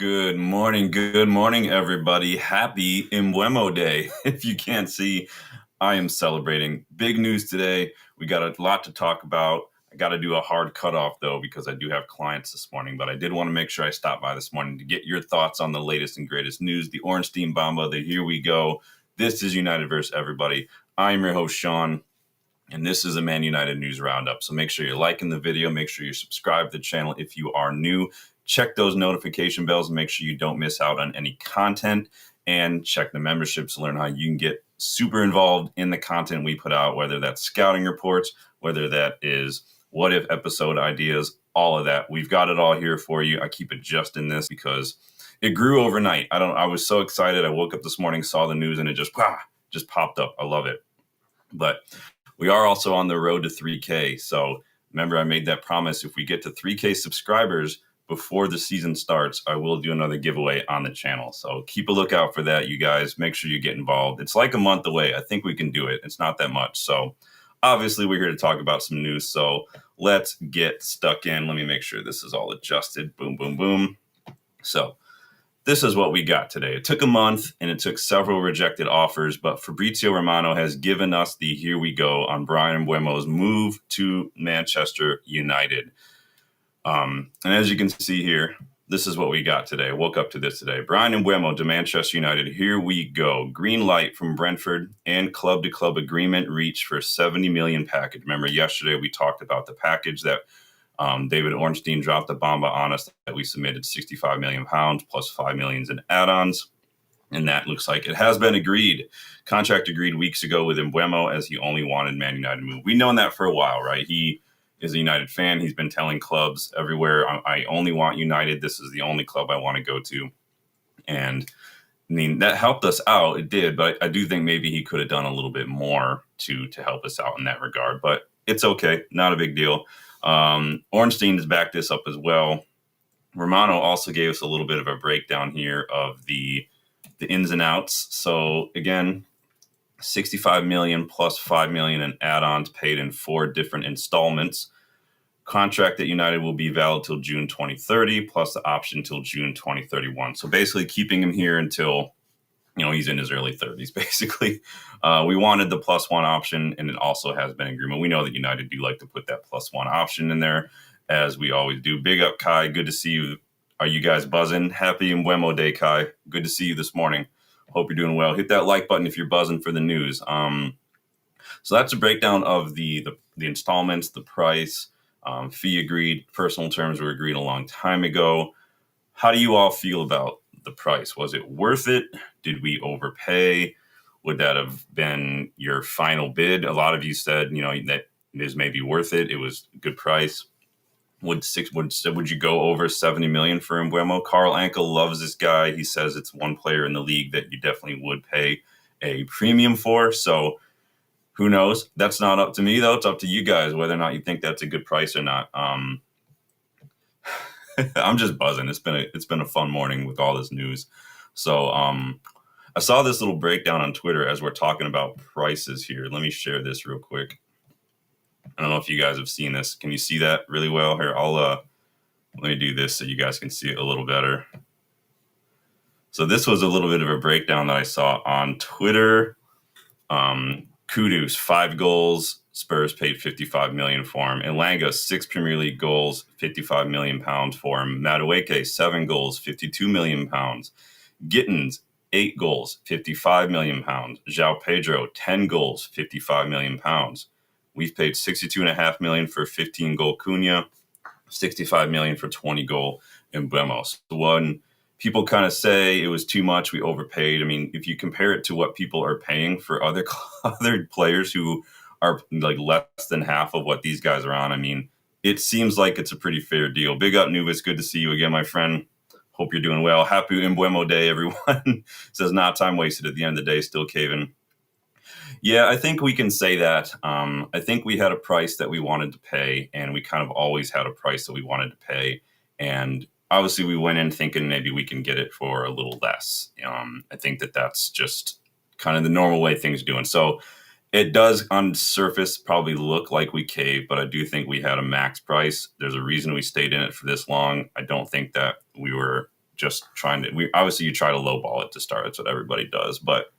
Good morning, everybody. Happy Mbeumo Day. If you can't see, I am celebrating. Big news today. We got a lot to talk about. I got to do a hard cutoff, though, because I do have clients this morning. But I did want to make sure I stopped by this morning to get your thoughts on the latest and greatest news. The Ornstein Bomba, the Here We Go. This is United versus Everybody. I'm your host, Sean. And this is a Man United News Roundup. So make sure you're liking the video. Make sure you subscribe to the channel if you are new. Check those notification bells and make sure you don't miss out on any content. And check the memberships to learn how you can get super involved in the content we put out, whether that's scouting reports, whether that is what if episode ideas, all of that. We've got it all here for you. I keep adjusting this because it grew overnight. I was so excited. I woke up this morning, saw the news, and it just popped up. I love it. But we are also on the road to 3K. So remember, I made that promise. If we get to 3K subscribers before the season starts, I will do another giveaway on the channel. So keep a lookout for that, you guys. Make sure you get involved. It's like a month away. I think we can do it. It's not that much. So obviously, we're here to talk about some news. So let's get stuck in. Let me make sure this is all adjusted. Boom, boom, boom. So this is what we got today. It took a month and it took several rejected offers, but Fabrizio Romano has given us the here we go on Bryan Mbeumo's move to Manchester United. And as you can see here, this is what we got today. I woke up to this today. Bryan Mbeumo to Manchester United. Here we go. Green light from Brentford and club-to-club agreement reached for $70 million package. Remember, yesterday we talked about the package that David Ornstein dropped the bomba on us that we submitted £65 million plus $5 million in add-ons. And that looks like it has been agreed. Contract agreed weeks ago with Mbeumo as he only wanted Man United to move. We've known that for a while, right? He is a United fan. He's been telling clubs everywhere, I only want United. This is the only club I want to go to. And I mean, that helped us out. It did, but I do think maybe he could have done a little bit more to help us out in that regard. But it's okay. Not a big deal. Ornstein has backed this up as well. Romano also gave us a little bit of a breakdown here of the ins and outs. So again, $65 million plus $5 million in add-ons paid in 4 different installments. Contract at United will be valid till June 2030, plus the option till June 2031. So basically keeping him here until, he's in his early 30s, basically. We wanted the +1 option, and it also has been agreement. We know that United do like to put that +1 option in there, as we always do. Big up, Kai. Good to see you. Are you guys buzzing? Happy Mbeumo Day, Kai. Good to see you this morning. Hope you're doing well. Hit that like button if you're buzzing for the news. So that's a breakdown of the installments, the price, fee agreed. Personal terms were agreed a long time ago. How do you all feel about the price? Was it worth it? Did we overpay? Would that have been your final bid? A lot of you said, that it is maybe worth it. It was a good price. Would you go over 70 million for Mbeumo? Carl Ankel loves this guy. He says it's one player in the league that you definitely would pay a premium for. So who knows? That's not up to me, though. It's up to you guys whether or not you think that's a good price or not. I'm just buzzing. It's been a fun morning with all this news. So I saw this little breakdown on Twitter as we're talking about prices here. Let me share this real quick. I don't know if you guys have seen this. Can you see that really well? Here, let me do this so you guys can see it a little better. So this was a little bit of a breakdown that I saw on Twitter. Kudus, 5 goals. Spurs paid $55 million for him. Elanga, 6 Premier League goals, £55 million for him. Madueke, 7 goals, £52 million. Gittins, 8 goals, £55 million. João Pedro, 10 goals, £55 million. We've paid $62.5 million for 15-goal Cunha, $65 million for 20-goal Mbeumo. So when people kind of say it was too much, we overpaid. I mean, if you compare it to what people are paying for other players who are like less than half of what these guys are on, I mean, it seems like it's a pretty fair deal. Big up, Nuvis. Good to see you again, my friend. Hope you're doing well. Happy Mbeumo Day, everyone. Says not time wasted at the end of the day, still caving. Yeah, I think we can say that. I think we had a price that we wanted to pay, and we kind of always had a price that we wanted to pay. And obviously, we went in thinking maybe we can get it for a little less. I think that's just kind of the normal way things are doing. So it does on surface probably look like we caved, but I do think we had a max price. There's a reason we stayed in it for this long. I don't think that we were just trying to. Obviously you try to lowball it to start. That's what everybody does, but.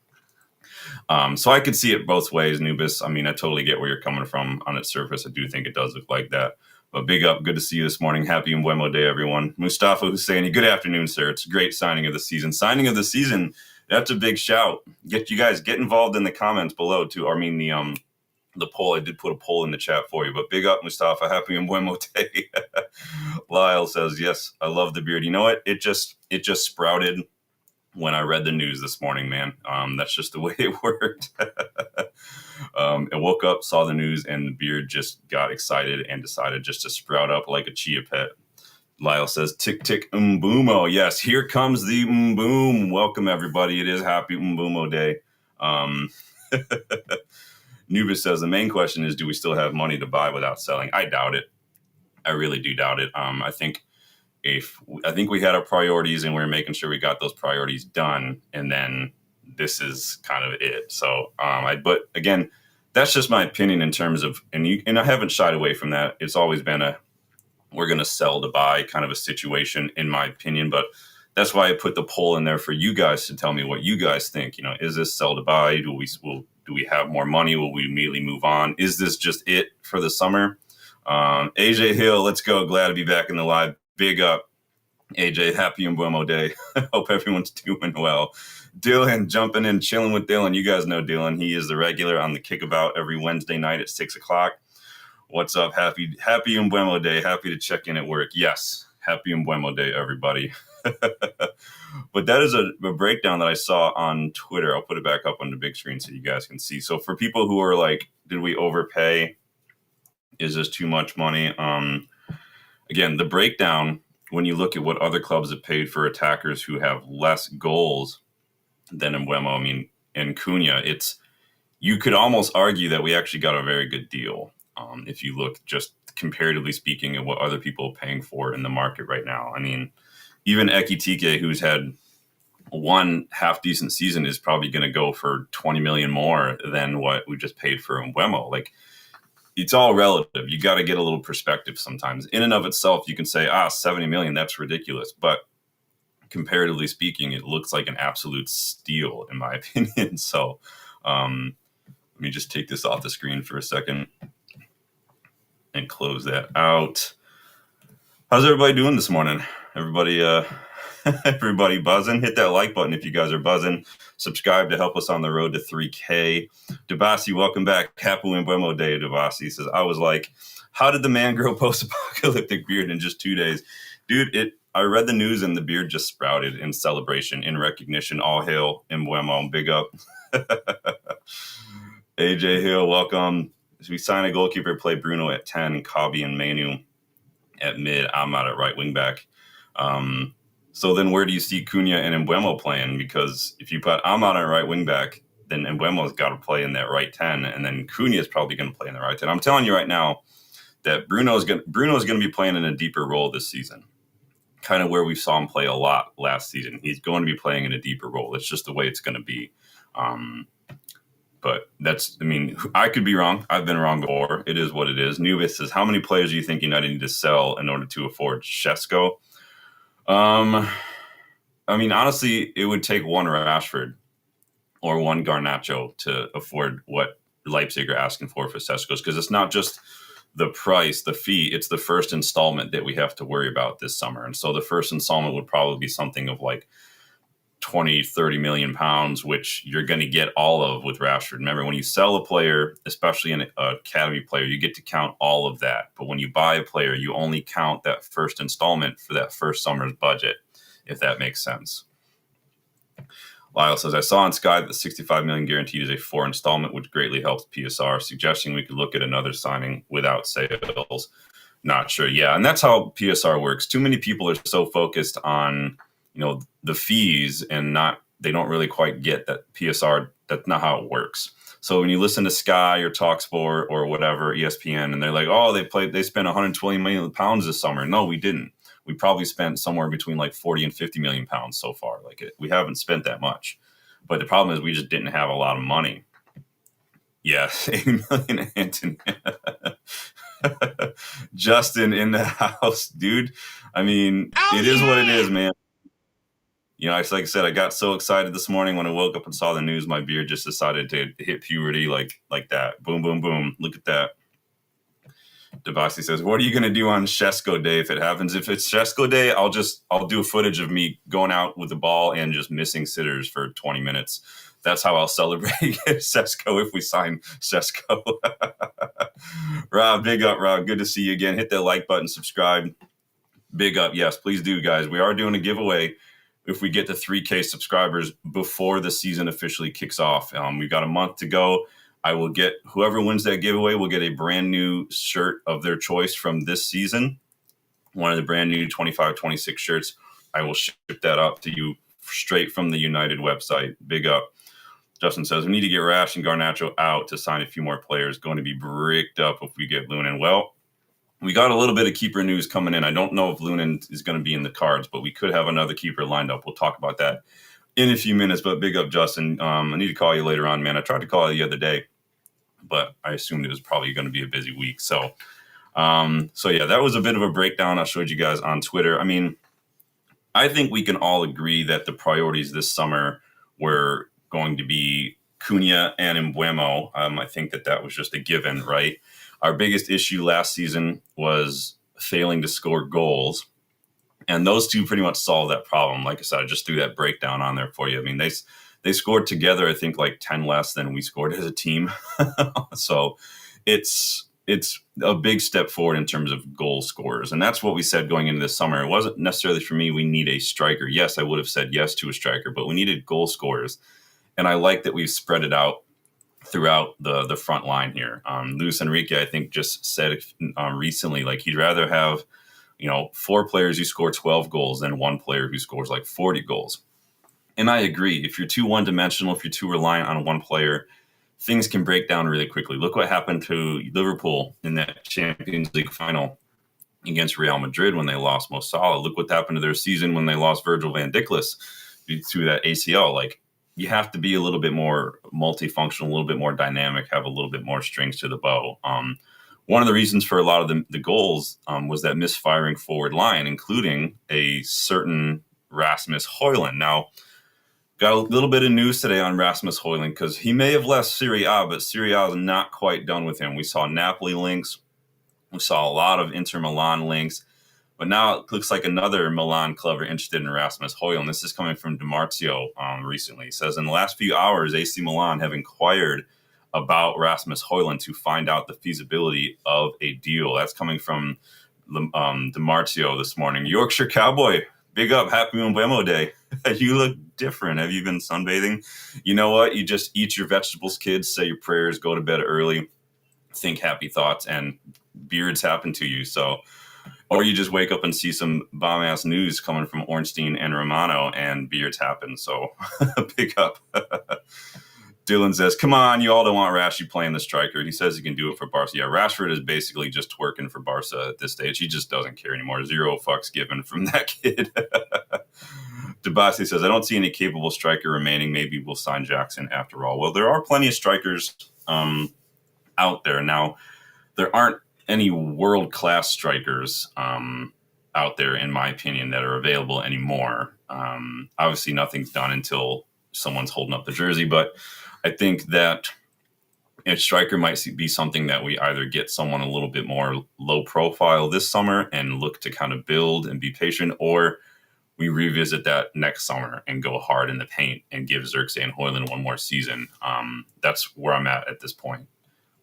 So I could see it both ways, Nubis. I mean, I totally get where you're coming from on its surface. I do think it does look like that. But big up. Good to see you this morning. Happy Mbeumo Day, everyone. Mustafa Husseini, good afternoon, sir. It's a great signing of the season. Signing of the season, that's a big shout. Get involved in the comments below, too. I mean, the poll. I did put a poll in the chat for you. But big up, Mustafa. Happy Mbeumo Day. Lyle says, yes, I love the beard. You know what? It just sprouted when I read the news this morning, man. That's just the way it worked. I woke up, saw the news, and the beard just got excited and decided just to sprout up like a chia pet. Lyle says, tick, tick, Mbeumo. Yes, here comes the Mboom. Welcome, everybody. It is Happy Mbeumo Day. Nubis says, the main question is, do we still have money to buy without selling? I doubt it. I really do doubt it. I think we had our priorities and we were making sure we got those priorities done, and then this is kind of it. So, but again, that's just my opinion in terms of, and I haven't shied away from that. It's always been we're going to sell to buy kind of a situation, in my opinion. But that's why I put the poll in there for you guys to tell me what you guys think. Is this sell to buy? Do we have more money? Will we immediately move on? Is this just it for the summer? AJ Hill, let's go. Glad to be back in the live. Big up, AJ. Happy Mbeumo Day. Hope everyone's doing well. Dylan, jumping in, chilling with Dylan. You guys know Dylan. He is the regular on the Kickabout every Wednesday night at 6 o'clock. What's up? Happy Mbeumo Day. Happy to check in at work. Yes, happy Mbeumo Day, everybody. But that is a breakdown that I saw on Twitter. I'll put it back up on the big screen so you guys can see. So for people who are like, did we overpay? Is this too much money? Again, the breakdown, when you look at what other clubs have paid for attackers who have less goals than Mbeumo, I mean, and Cunha, you could almost argue that we actually got a very good deal. If you look just comparatively speaking at what other people are paying for in the market right now. I mean, even Ekitike, who's had one half decent season, is probably going to go for 20 million more than what we just paid for Mbeumo. Like, it's all relative. You got to get a little perspective sometimes. In and of itself, you can say, 70 million, that's ridiculous. But comparatively speaking, it looks like an absolute steal, in my opinion. So let me just take this off the screen for a second and close that out. How's everybody doing this morning? Everybody buzzing? Hit that like button if you guys are buzzing. Subscribe to help us on the road to 3K. Devasi, welcome back. Happy Mbeumo Day, Devasi says, I was like, how did the man grow post-apocalyptic beard in just 2 days? Dude, I read the news and the beard just sprouted in celebration, in recognition. All hail Mbeumo. Big up. AJ Hill, welcome. As we sign a goalkeeper, play Bruno at 10, Kabi and Manu at mid. I'm out at right wing back. So then where do you see Cunha and Mbeumo playing? Because if you put Ahmad on right wing back, then Mbeumo's got to play in that right 10, and then Cunha is probably going to play in the right 10. I'm telling you right now that Bruno's going to be playing in a deeper role this season, kind of where we saw him play a lot last season. He's going to be playing in a deeper role. It's just the way it's going to be. But I could be wrong. I've been wrong before. It is what it is. Nubis says, how many players do you think United need to sell in order to afford Šeško? Honestly, it would take one Rashford or one Garnacho to afford what Leipzig are asking for Šeško, because it's not just the price, the fee, it's the first installment that we have to worry about this summer. And so the first installment would probably be something of like 20, 30 million pounds, which you're going to get all of with Rashford. Remember, when you sell a player, especially an academy player, you get to count all of that. But when you buy a player, you only count that first installment for that first summer's budget, if that makes sense. Lyle says, I saw on Sky that the 65 million guaranteed is a 4 installment, which greatly helps PSR, suggesting we could look at another signing without sales. Not sure. Yeah, and that's how PSR works. Too many people are so focused on the fees and they don't really quite get that PSR. That's not how it works. So when you listen to Sky or TalkSport or whatever, ESPN, and they're like, they spent 120 million pounds this summer. No, we didn't. We probably spent somewhere between like 40 and 50 million pounds so far. We haven't spent that much, but the problem is we just didn't have a lot of money. Yeah, 8 million, Anthony. Justin in the house, dude. I mean, it is what it is, man. It's like I said, I got so excited this morning when I woke up and saw the news. My beard just decided to hit puberty like that. Boom, boom, boom. Look at that. Devasi says, "What are you going to do on Shesko Day if it happens? If it's Shesko Day, I'll do a footage of me going out with the ball and just missing sitters for 20 minutes. That's how I'll celebrate Shesko if we sign Shesko." Rob, big up, Rob. Good to see you again. Hit that like button, subscribe. Big up. Yes, please do, guys. We are doing a giveaway if we get to 3K subscribers before the season officially kicks off. We've got a month to go. I will get whoever wins that giveaway will get a brand new shirt of their choice from this season. One of the brand new 25-26 shirts. I will ship that up to you straight from the United website. Big up. Justin says, we need to get Rash and Garnacho out to sign a few more players. Going to be bricked up if we get Lunin. Well, we got a little bit of keeper news coming in. I don't know if Lunin is going to be in the cards, but we could have another keeper lined up. We'll talk about that in a few minutes, but big up, Justin. I need to call you later on, man. I tried to call you the other day, but I assumed it was probably going to be a busy week. So yeah, that was a bit of a breakdown I showed you guys on Twitter. I mean, I think we can all agree that the priorities this summer were going to be Cunha and Mbeumo. I think that was just a given, right? Our biggest issue last season was failing to score goals. And those two pretty much solved that problem. Like I said, I just threw that breakdown on there for you. I mean, they scored together, I think, like 10 less than we scored as a team. So it's a big step forward in terms of goal scorers. And that's what we said going into this summer. It wasn't necessarily for me, we need a striker. Yes, I would have said yes to a striker, but we needed goal scorers. And I like that we've spread it out throughout the front line here. Luis Enrique, I think, just said recently, like he'd rather have 4 players who score 12 goals than 1 player who scores like 40 goals. And I agree. If you're too one-dimensional, if you're too reliant on one player, things can break down really quickly. Look what happened to Liverpool in that Champions League final against Real Madrid when they lost Mo Salah. Look what happened to their season when they lost Virgil van Dijk to that ACL. Like, you have to be a little bit more multifunctional, a little bit more dynamic, have a little bit more strings to the bow. One of the reasons for a lot of the goals was that misfiring forward line, including a certain Rasmus Hojlund. Now, got a little bit of news today on Rasmus Hojlund because he may have left Serie A, but Serie A is not quite done with him. We saw Napoli links. We saw a lot of Inter Milan links. But now it looks like another Milan club are interested in Rasmus Hojlund. This is coming from DiMarzio recently. He says, in the last few hours, AC Milan have inquired about Rasmus Hojlund to find out the feasibility of a deal. That's coming from DiMarzio this morning. Yorkshire Cowboy, big up. Happy Mbeumo Day. You look different. Have you been sunbathing? You know what? You just eat your vegetables, kids, say your prayers, go to bed early, think happy thoughts, and beards happen to you. So, or you just wake up and see some bomb-ass news coming from Ornstein and Romano, and beards happen. So, pick up. Dylan says, come on, you all don't want Rashford playing the striker. He says he can do it for Barca. Yeah, Rashford is basically just twerking for Barca at this stage. He just doesn't care anymore. 0 fucks given from that kid. Debasi says, I don't see any capable striker remaining. Maybe we'll sign Jackson after all. Well, there are plenty of strikers out there. Now, there aren't any world-class strikers out there, in my opinion, that are available anymore. Obviously, nothing's done until someone's holding up the jersey, but I think that a striker might be something that we either get someone a little bit more low profile this summer and look to kind of build and be patient, or we revisit that next summer and go hard in the paint and give Xerxes and Hojlund one more season. That's where I'm at this point.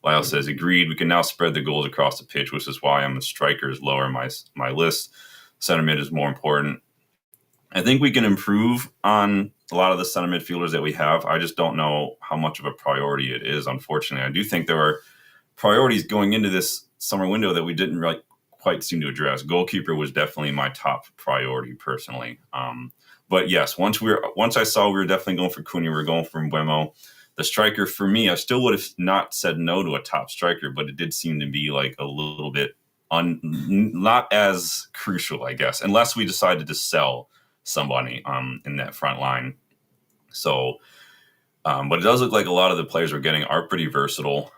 Lyle says, agreed. We can now spread the goals across the pitch, which is why I'm a strikers lower my list. Center mid is more important. I think we can improve on a lot of the center midfielders that we have. I just don't know how much of a priority it is, unfortunately. I do think there are priorities going into this summer window that we didn't really quite seem to address. Goalkeeper was definitely my top priority personally. But yes, once I saw we were definitely going for Cunha, we were going for Mbeumo. The striker, for me, I still would have not said no to a top striker, but it did seem to be like a little bit not as crucial, I guess, unless we decided to sell somebody in that front line. So But it does look like a lot of the players we're getting are pretty versatile.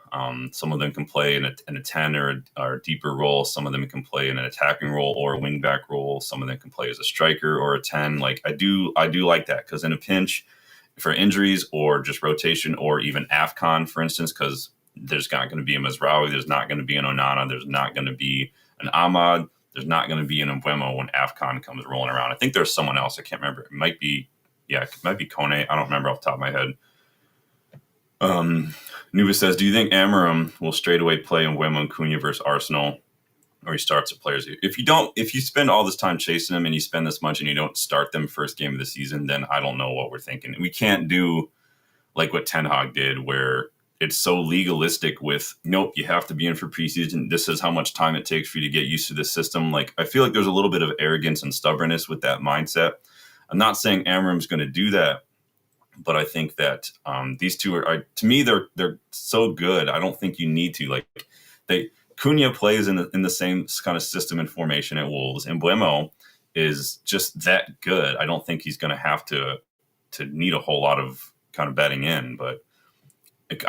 Some of them can play in a 10 or a deeper role. Some of them can play in an attacking role or a wingback role. Some of them can play as a striker or a 10. Like I do like that, because in a pinch for injuries or just rotation or even AFCON, for instance, because there's not going to be a Mazraoui, there's not going to be an Onana, there's not going to be an Ahmad, there's not going to be an Mbeumo when AFCON comes rolling around. I think there's someone else. I can't remember. It might be Kone. I don't remember off the top of my head. Nuba says, do you think Amorim will straight away play Mbeumo and Cunha versus Arsenal, or he starts at players? If you spend all this time chasing them and you spend this much and you don't start them first game of the season, then I don't know what we're thinking. We can't do like what Ten Hag did, where it's so legalistic with, nope, you have to be in for preseason. This is how much time it takes for you to get used to this system. Like, I feel like there's a little bit of arrogance and stubbornness with that mindset. I'm not saying Amorim's going to do that, but I think that these two are, to me, they're so good. I don't think you need to, like, Cunha plays in the same kind of system and formation at Wolves, and Mbeumo is just that good. I don't think he's going to have to need a whole lot of kind of betting in, but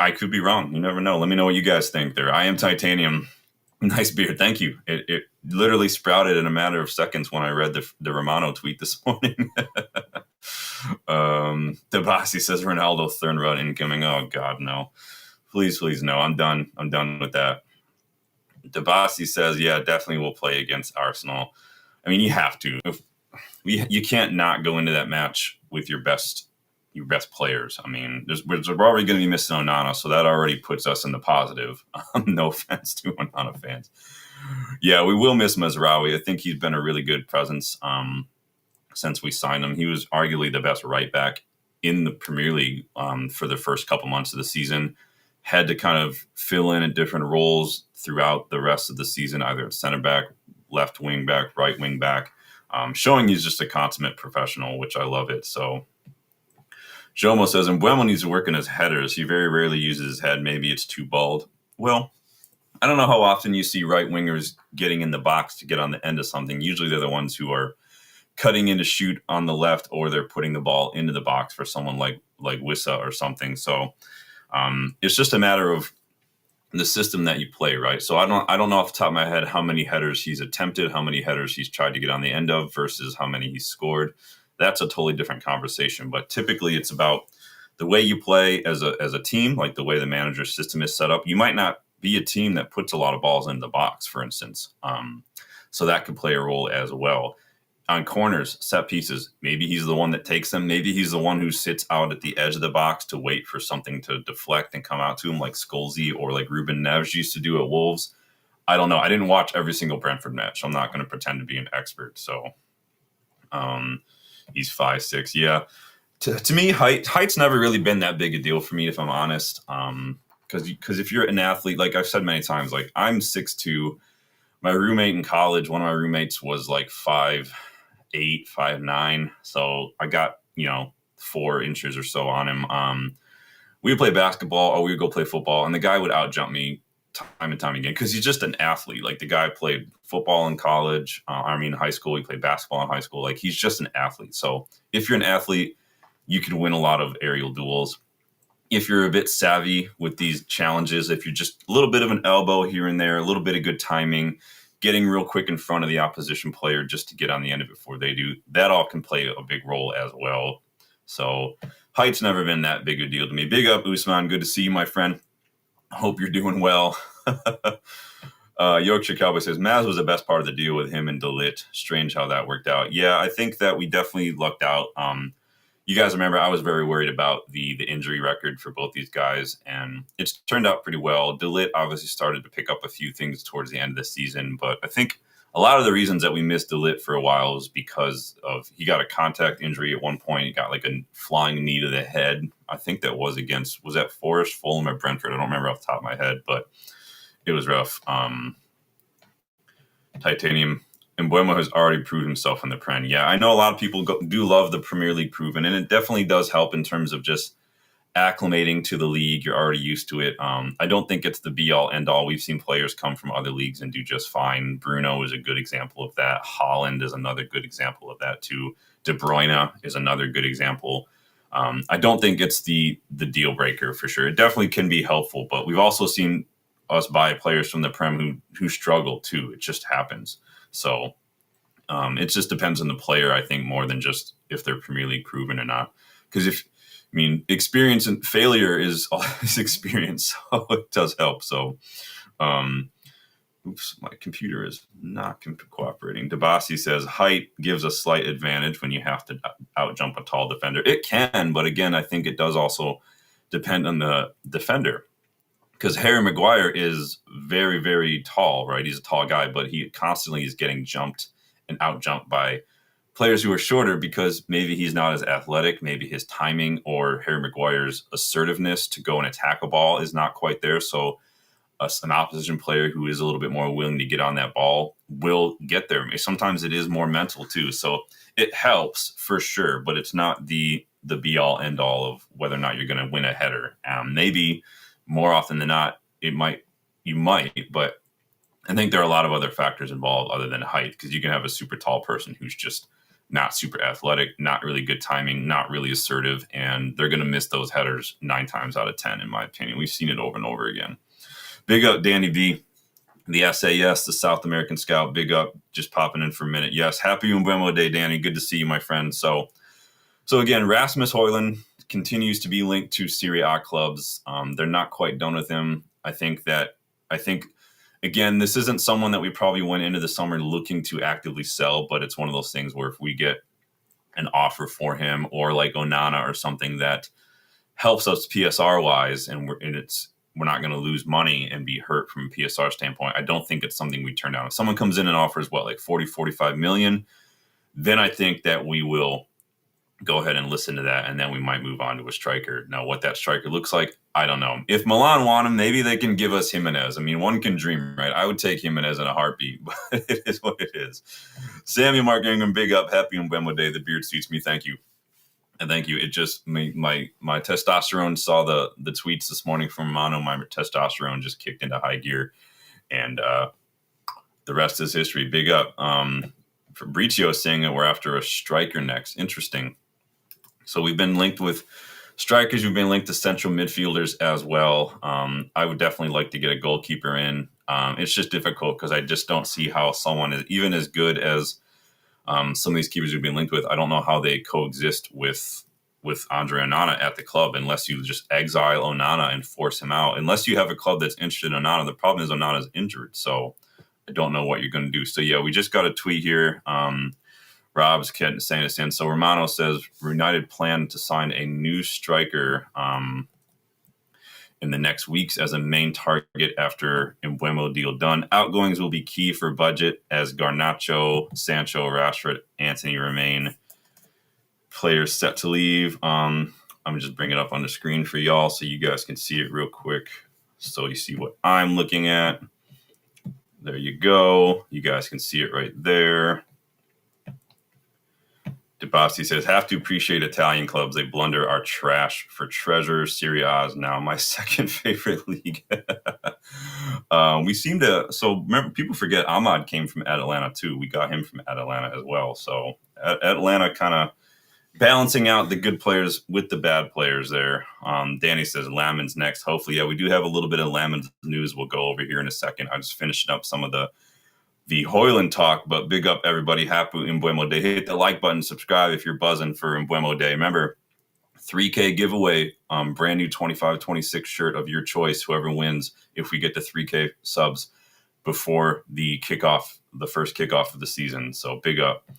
I could be wrong. You never know. Let me know what you guys think there. I am Titanium. Nice beard. Thank you. It literally sprouted in a matter of seconds when I read the Romano tweet this morning. Debasi says Ronaldo third run incoming. Oh God, no. Please, no. I'm done with that. Debasi says, yeah, definitely will play against Arsenal. I mean, you have to. You can't not go into that match with your best players. I mean, we're already going to be missing Onana, so that already puts us in the positive. No offense to Onana fans. Yeah, we will miss Mazraoui. I think he's been a really good presence since we signed him. He was arguably the best right back in the Premier League for the first couple months of the season. Had to kind of fill in different roles throughout the rest of the season, either at center back, left wing back, right wing back, showing he's just a consummate professional, which I love it. So Jomo says, Mbeumo needs to work on his headers. He very rarely uses his head. Maybe it's too bald. Well, I don't know how often you see right wingers getting in the box to get on the end of something. Usually they're the ones who are cutting in to shoot on the left, or they're putting the ball into the box for someone like Wissa or something. So it's just a matter of the system that you play, right? So I don't know off the top of my head how many headers he's attempted, how many headers he's tried to get on the end of versus how many he's scored. That's a totally different conversation. But typically it's about the way you play as a team, like the way the manager's system is set up. You might not be a team that puts a lot of balls into the box, for instance. So that could play a role as well. On corners, set pieces, maybe he's the one that takes them. Maybe he's the one who sits out at the edge of the box to wait for something to deflect and come out to him, like Scholesy or like Ruben Neves used to do at Wolves. I don't know. I didn't watch every single Brentford match. I'm not going to pretend to be an expert. So he's 5'6". Yeah. To me, height's never really been that big a deal for me, if I'm honest. Because if you're an athlete, like I've said many times, like I'm 6'2". My roommate in college, one of my roommates was like 5'8", 5'9". So I got, 4 inches or so on him. We would play basketball or we would go play football, and the guy would outjump me time and time again because he's just an athlete. Like the guy played football in college. High school. He played basketball in high school. Like he's just an athlete. So if you're an athlete, you can win a lot of aerial duels. If you're a bit savvy with these challenges, if you're just a little bit of an elbow here and there, a little bit of good timing, getting real quick in front of the opposition player just to get on the end of it before they do, that all can play a big role as well. So height's never been that big a deal to me. Big up, Usman. Good to see you, my friend. Hope you're doing well. Yorkshire Cowboy says, Maz was the best part of the deal with him and De Ligt. Strange how that worked out. Yeah, I think that we definitely lucked out. You guys remember I was very worried about the injury record for both these guys, and it's turned out pretty well. De Ligt obviously started to pick up a few things towards the end of the season, but I think a lot of the reasons that we missed De Ligt for a while was because of he got a contact injury at one point. He got like a flying knee to the head. I think that was that Forest, Fulham, or Brentford? I don't remember off the top of my head, but it was rough. Titanium. Mbeumo has already proved himself in the Prem. Yeah, I know a lot of people do love the Premier League proven, and it definitely does help in terms of just acclimating to the league. You're already used to it. I don't think it's the be-all, end-all. We've seen players come from other leagues and do just fine. Bruno is a good example of that. Hojlund is another good example of that too. De Bruyne is another good example. I don't think it's the deal breaker for sure. It definitely can be helpful, but we've also seen us buy players from the Prem who struggle too. It just happens. So it just depends on the player, I think, more than just if they're Premier League proven or not. Because experience and failure is always experience, so it does help. So, oops, my computer is not cooperating. Dabasi says height gives a slight advantage when you have to outjump a tall defender. It can, but again, I think it does also depend on the defender. Because Harry Maguire is very, very tall, right? He's a tall guy, but he constantly is getting jumped and outjumped by players who are shorter because maybe he's not as athletic, maybe his timing or Harry Maguire's assertiveness to go and attack a ball is not quite there. So an opposition player who is a little bit more willing to get on that ball will get there. Sometimes it is more mental too. So it helps for sure, but it's not the be all end all of whether or not you're going to win a header. Maybe more often than not, you might, but I think there are a lot of other factors involved other than height, because you can have a super tall person who's just not super athletic, not really good timing, not really assertive, and they're going to miss those headers 9 times out of 10, in my opinion. We've seen it over and over again. Big up, Danny V, the SAS, the South American Scout. Big up, just popping in for a minute. Yes, happy Mbeumo Day, Danny. Good to see you, my friend. So again, Rasmus Hojlund continues to be linked to Serie A clubs. They're not quite done with him. I think, again, this isn't someone that we probably went into the summer looking to actively sell, but it's one of those things where if we get an offer for him or like Onana or something that helps us PSR wise, and we're not going to lose money and be hurt from a PSR standpoint, I don't think it's something we turn down. If someone comes in and offers like 40, 45 million, then I think that we will go ahead and listen to that, and then we might move on to a striker. Now, what that striker looks like, I don't know. If Milan want him, maybe they can give us Jimenez. I mean, one can dream, right? I would take Jimenez in a heartbeat, but it is what it is. Samuel Mark Ingram, big up. Happy Mbeumo Day. The beard suits me. Thank you. And thank you. It just made my testosterone saw the tweets this morning from Mano. My testosterone just kicked into high gear, and the rest is history. Big up. Fabrizio saying that we're after a striker next. Interesting. So we've been linked with strikers. We've been linked to central midfielders as well. I would definitely like to get a goalkeeper in. It's just difficult because I just don't see how someone is even as good as some of these keepers we've been linked with. I don't know how they coexist with Andre Onana at the club unless you just exile Onana and force him out. Unless you have a club that's interested in Onana. The problem is Onana's injured, so I don't know what you're going to do. So yeah, we just got a tweet here. Rob's saying this in. So Romano says United plan to sign a new striker in the next weeks as a main target after Mbeumo deal done. Outgoings will be key for budget as Garnacho, Sancho, Rashford, Anthony remain players set to leave. I'm just bringing it up on the screen for y'all so you guys can see it real quick. So you see what I'm looking at. There you go. You guys can see it right there. Dabasti says, have to appreciate Italian clubs. They blunder our trash for treasure. Serie A is now my second favorite league. We seem to, so remember, people forget Ahmad came from Atalanta too. We got him from Atalanta as well. So Atlanta kind of balancing out the good players with the bad players there. Danny says Lammens next. Hopefully, yeah, we do have a little bit of Lammens news we'll go over here in a second. I'm just finishing up some of the Hojlund talk, but big up everybody. Happy Mbeumo Day. Hit the like button, subscribe if you're buzzing for Mbeumo Day. Remember, 3K giveaway, brand new 25-26 shirt of your choice, whoever wins, if we get to 3K subs before the first kickoff of the season. So big up.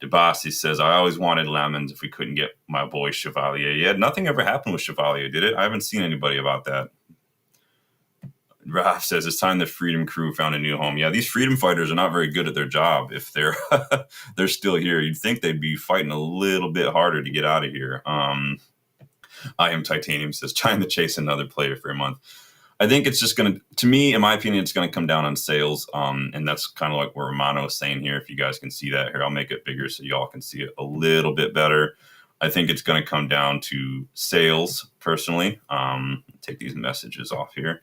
Dabasi says, I always wanted Lammens if we couldn't get my boy Chevalier. Yeah, nothing ever happened with Chevalier, did it? I haven't seen anybody about that. Raf says, it's time the Freedom Crew found a new home. Yeah, these freedom fighters are not very good at their job if they're they're still here. You'd think they'd be fighting a little bit harder to get out of here. I Am Titanium says, trying to chase another player for a month. I think it's just going to me, in my opinion, it's going to come down on sales. And that's kind of like what Romano is saying here. If you guys can see that here, I'll make it bigger so y'all can see it a little bit better. I think it's going to come down to sales, personally. Take these messages off here.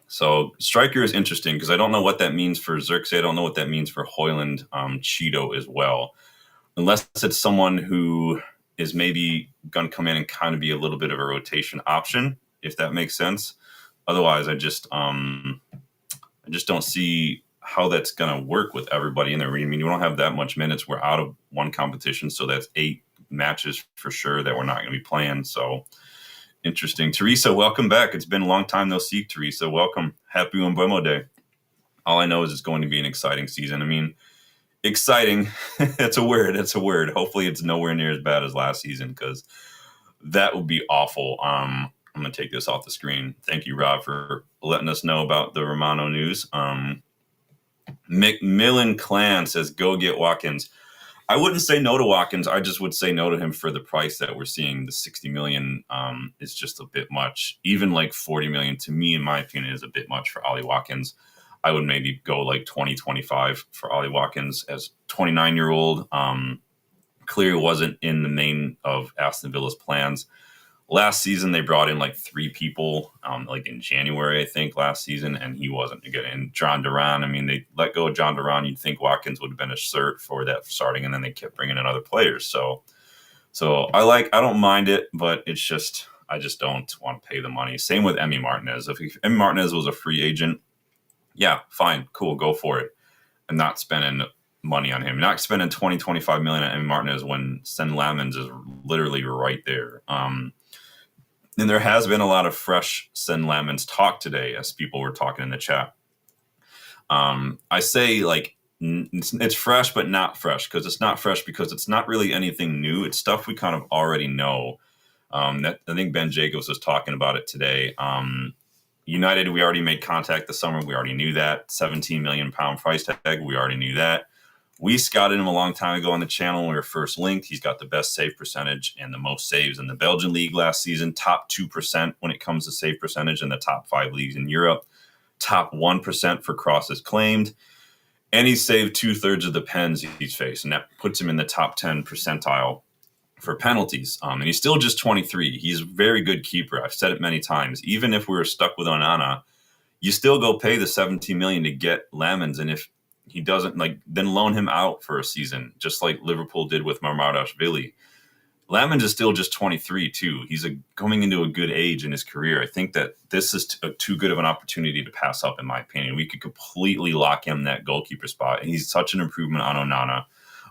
So striker is interesting because I don't know what that means for Xerxes. I don't know what that means for Hojlund, Cheeto as well. Unless it's someone who is maybe going to come in and kind of be a little bit of a rotation option, if that makes sense. Otherwise, I just don't see how that's going to work with everybody in there. I mean, you don't have that much minutes. We're out of one competition, so that's 8 matches for sure that we're not going to be playing. So interesting. Teresa, welcome back. It's been a long time no see, Teresa. Welcome. Happy Mbeumo Day. All I know is it's going to be an exciting season. I mean, exciting. It's a word. It's a word. Hopefully it's nowhere near as bad as last season, because that would be awful. I'm going to take this off the screen. Thank you, Rob, for letting us know about the Romano news. McMillan Clan says, go get Watkins. I wouldn't say no to Watkins. I just would say no to him for the price that we're seeing. The 60 million is just a bit much. Even like 40 million, to me, in my opinion, is a bit much for Ollie Watkins. I would maybe go like 20, 25 for Ollie Watkins as 29-year-old. Clearly wasn't in the main of Aston Villa's plans. Last season, they brought in like 3 people, like in January, I think, last season, and he wasn't good. And John Duran, I mean, they let go of John Duran. You'd think Watkins would have been a cert for that starting, and then they kept bringing in other players. So I don't mind it, but it's just, I just don't want to pay the money. Same with Emi Martinez. If Emi Martinez was a free agent, yeah, fine, cool, go for it. I'm not spending money on him. Not spending 20, 25 million on Emi Martinez when Sen Lammens is literally right there. And there has been a lot of fresh Sen Lammens talk today, as people were talking in the chat. I say like it's fresh, but not fresh, because it's not fresh because it's not really anything new. It's stuff we kind of already know. I think Ben Jacobs was talking about it today. United, we already made contact this summer. We already knew that. 17 million pound price tag. We already knew that. We scouted him a long time ago on the channel when we were first linked. He's got the best save percentage and the most saves in the Belgian league last season. Top 2% when it comes to save percentage in the top 5 leagues in Europe. Top 1% for crosses claimed. And he saved 2/3 of the pens he's faced. And that puts him in the top 10 percentile for penalties. And he's still just 23. He's a very good keeper. I've said it many times. Even if we were stuck with Onana, you still go pay the 17 million to get Lammens. And if he doesn't, then loan him out for a season, just like Liverpool did with Marmadashvili. Lammens is still just 23 too. He's coming into a good age in his career. I think that this is too good of an opportunity to pass up, in my opinion. We could completely lock him that goalkeeper spot. And he's such an improvement on Onana.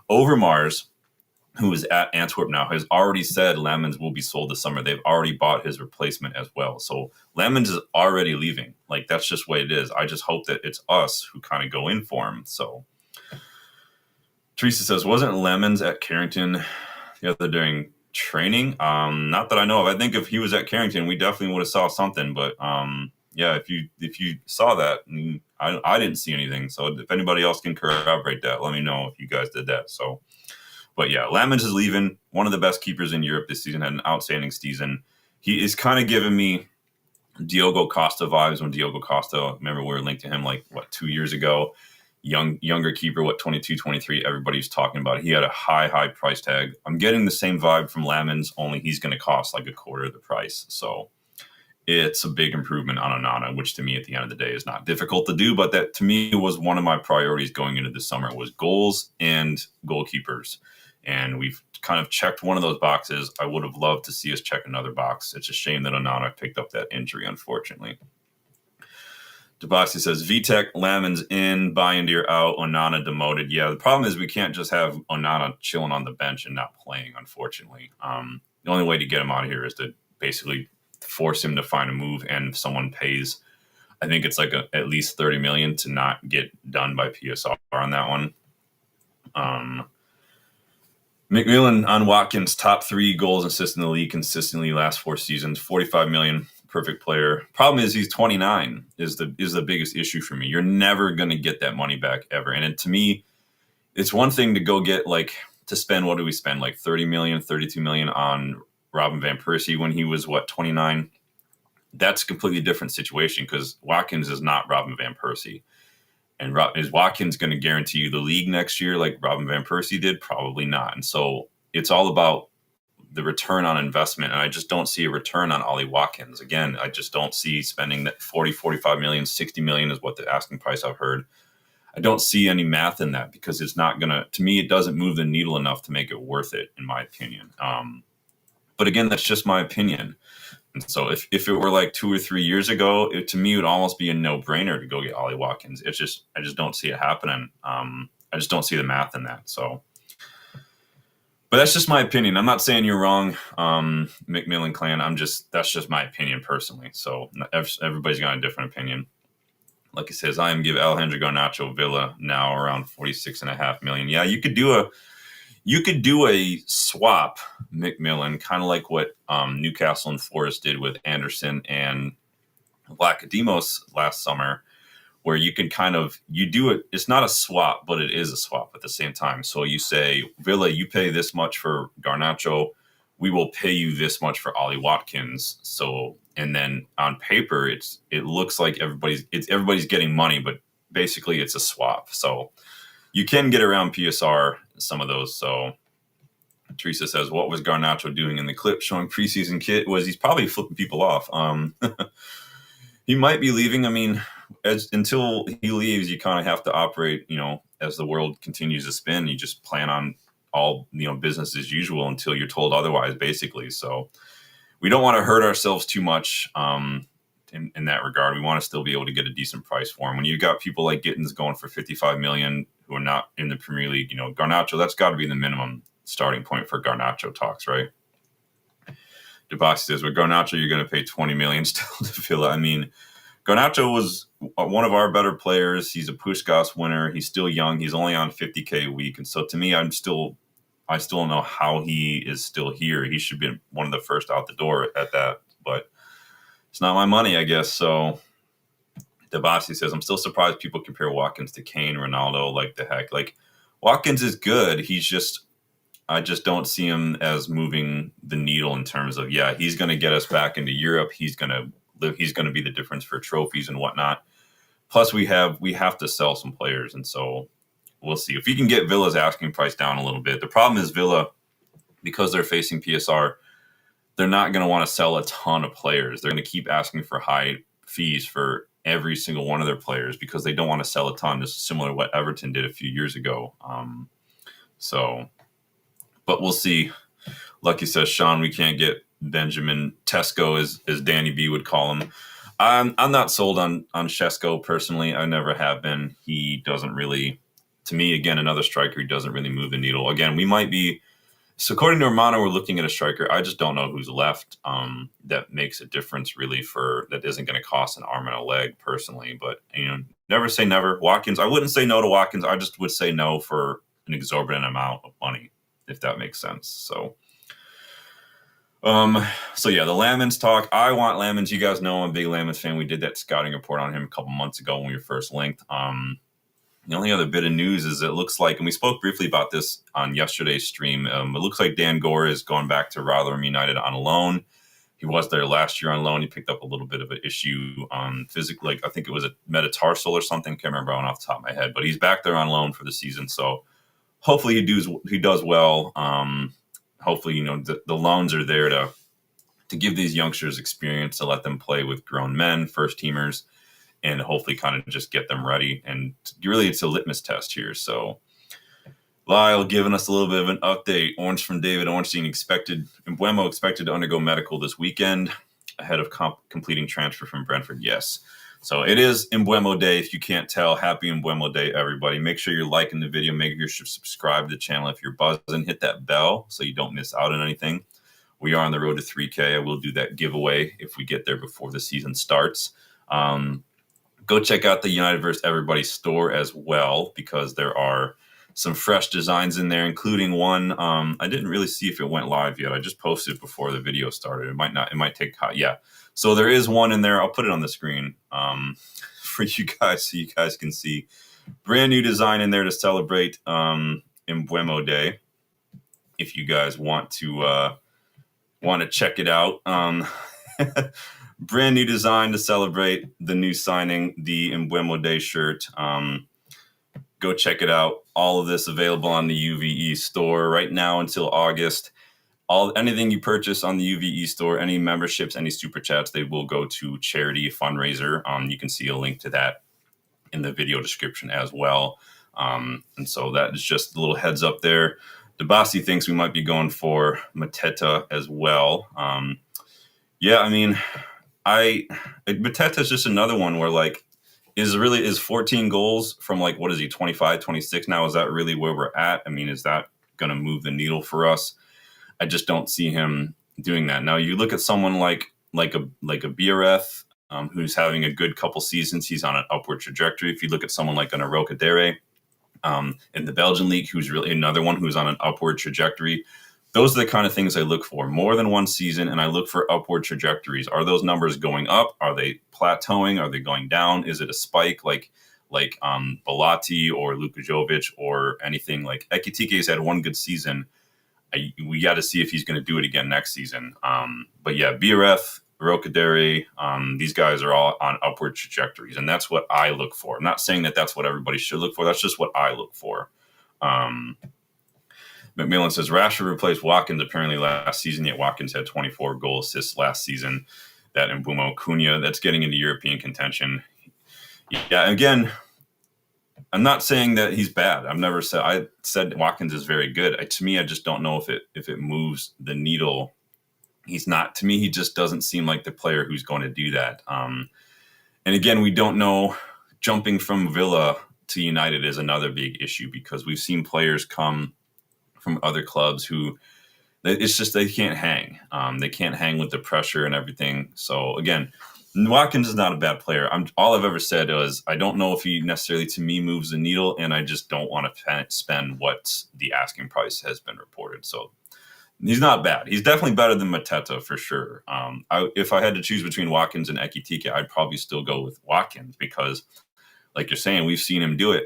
Overmars, who is at Antwerp now, has already said Lammens will be sold this summer. They've already bought his replacement as well. So Lammens is already leaving. That's just what it is. I just hope that it's us who kind of go in for him. So Teresa says, wasn't Lammens at Carrington the other during training? Not that I know of. I think if he was at Carrington, we definitely would have saw something. But yeah, if you saw that, I didn't see anything. So if anybody else can corroborate that, let me know if you guys did that. So. But yeah, Lammens is leaving. One of the best keepers in Europe this season, had an outstanding season. He is kind of giving me Diogo Costa vibes when Diogo Costa, remember we were linked to him 2 years ago. Younger keeper, 22, 23, everybody's talking about it. He had a high price tag. I'm getting the same vibe from Lammens, only he's going to cost like a quarter of the price. So it's a big improvement on Onana, which to me at the end of the day is not difficult to do, but that to me was one of my priorities going into the summer was goals and goalkeepers. And we've kind of checked one of those boxes. I would have loved to see us check another box. It's a shame that Onana picked up that injury, unfortunately. Debasi says, VTech, Lammens in, Bayindir out, Onana demoted. Yeah, the problem is we can't just have Onana chilling on the bench and not playing, unfortunately. The only way to get him out of here is to basically force him to find a move, and someone pays, I think it's at least 30 million to not get done by PSR on that one. McMillan on Watkins, top 3 goals and assists in the league consistently last 4 seasons, 45 million, perfect player. Problem is he's 29 is the biggest issue for me. You're never going to get that money back ever. And to me, it's one thing to go get to spend, what do we spend? 30 million, 32 million on Robin Van Persie when he was 29. That's a completely different situation because Watkins is not Robin Van Persie. And is Watkins going to guarantee you the league next year like Robin Van Persie did? Probably not. And so it's all about the return on investment. And I just don't see a return on Ollie Watkins. Again, I just don't see spending that 40, 45 million, 60 million is what the asking price I've heard. I don't see any math in that because it's not gonna. To me, it doesn't move the needle enough to make it worth it, in my opinion. But again, that's just my opinion. And so if it were like 2 or 3 years ago, to me, it would almost be a no-brainer to go get Ollie Watkins. I just don't see it happening. I just don't see the math in that. So, but that's just my opinion. I'm not saying you're wrong, McMillan clan. That's just my opinion personally. So everybody's got a different opinion. Like it says, I am give Alejandro Garnacho Villa now around 46.5 million. Yeah, you could do a swap, McMillan, kind of like what Newcastle and Forest did with Anderson and Lacademos last summer, where you can you do it. It's not a swap, but it is a swap at the same time. So you say, Villa, you pay this much for Garnacho, we will pay you this much for Ollie Watkins. So, and then on paper, it looks like everybody's getting money, but basically it's a swap. So you can get around PSR some of those. So Teresa says, what was Garnacho doing in the clip showing preseason kit? He's probably flipping people off. He might be leaving. I mean, until he leaves, you kind of have to operate, as the world continues to spin. You just plan on all, business as usual until you're told otherwise, basically. So we don't want to hurt ourselves too much in that regard. We want to still be able to get a decent price for him. When you've got people like Gittins going for 55 million who are not in the Premier League, Garnacho, that's got to be the minimum starting point for Garnacho talks, right? Debasi says, with Garnacho, you're going to pay 20 million still to Villa. I mean, Garnacho was one of our better players. He's a Puskás winner. He's still young. He's only on 50K a week. And so to me, I still don't know how he is still here. He should be one of the first out the door at that, but it's not my money, I guess. So Debasi says, I'm still surprised people compare Watkins to Kane, Ronaldo, like the heck. Like, Watkins is good. I just don't see him as moving the needle in terms of, he's going to get us back into Europe. He's going to be the difference for trophies and whatnot. Plus, we have to sell some players, and so we'll see if he can get Villa's asking price down a little bit. The problem is Villa, because they're facing PSR, they're not going to want to sell a ton of players. They're going to keep asking for high fees for every single one of their players because they don't want to sell a ton. This is similar to what Everton did a few years ago. But we'll see. Lucky says, Sean, we can't get Benjamin Tesco, as Danny B would call him. I'm not sold on Šeško personally. I never have been. He doesn't really, to me, again, another striker who doesn't really move the needle. Again, we might be, so according to Romano, we're looking at a striker. I just don't know who's left that makes a difference really that isn't going to cost an arm and a leg personally. But, never say never. Watkins, I wouldn't say no to Watkins. I just would say no for an exorbitant amount of money, if that makes sense. So the Lammens talk. I want Lammens. You guys know I'm a big Lammens fan. We did that scouting report on him a couple months ago when we were first linked. The only other bit of news is it looks like, and we spoke briefly about this on yesterday's stream, it looks like Dan Gore is going back to Rotherham United on loan. He was there last year on loan. He picked up a little bit of an issue physically. I think it was a metatarsal or something. Can't remember off the top of my head. But he's back there on loan for the season. So hopefully he does well. Hopefully, the loans are there to give these youngsters experience, to let them play with grown men, first teamers, and hopefully kind of just get them ready. And really, it's a litmus test here. So Lyle giving us a little bit of an update. Orange from David Ornstein Mbeumo expected to undergo medical this weekend ahead of completing transfer from Brentford. Yes. So it is Mbeumo Day. If you can't tell, happy Mbeumo Day, everybody. Make sure you're liking the video. Make sure you subscribe to the channel if you're buzzing. Hit that bell so you don't miss out on anything. We are on the road to 3K. I will do that giveaway if we get there before the season starts. Go check out the United vs. Everybody store as well, because there are some fresh designs in there, including one. I didn't really see if it went live yet. I just posted before the video started. It might not. It might take. Yeah. So there is one in there. I'll put it on the screen for you guys so you guys can see. Brand new design in there to celebrate Mbeumo Day. If you guys want to check it out. Brand new design to celebrate the new signing, the Mbeumo Day shirt. Go check it out. All of this available on the UVE store right now until August. Anything you purchase on the UVE store, any memberships, any super chats, they will go to charity fundraiser. You can see a link to that in the video description as well. And so that is just a little heads up there. Debasi thinks we might be going for Mateta as well. Yeah, I mean, Mateta is just another one where like, is 14 goals from like, what is he, 25, 26 now? Is that really where we're at? I mean, is that going to move the needle for us? I just don't see him doing that. Now you look at someone like a BRF, who's having a good couple seasons. He's on an upward trajectory. If you look at someone like an Aroca Dere, in the Belgian league, who's really another one who's on an upward trajectory. Those are the kind of things I look for. More than one season, and I look for upward trajectories. Are those numbers going up? Are they plateauing? Are they going down? Is it a spike like Bellotti or Luka Jovic or anything like Ekitike has had one good season. We got to see if he's going to do it again next season. But yeah, BRF, Rocadere, these guys are all on upward trajectories, and that's what I look for. I'm not saying that that's what everybody should look for. That's just what I look for. McMillan says Rashford replaced Watkins apparently last season, yet Watkins had 24 goal assists last season. That Mbeumo Cunha, that's getting into European contention. Yeah, again, I'm not saying that he's bad. I said Watkins is very good. To me, I just don't know if it moves the needle. He's not. To me, he just doesn't seem like the player who's going to do that. And again, we don't know. Jumping from Villa to United is another big issue because we've seen players come from other clubs who it's just they can't hang. They can't hang with the pressure and everything. So again, Watkins is not a bad player. All I've ever said was I don't know if he necessarily to me moves the needle, and I just don't want to spend what the asking price has been reported. So he's not bad. He's definitely better than Mateta for sure. If I had to choose between Watkins and Ekitike, I'd probably still go with Watkins because, like you're saying, we've seen him do it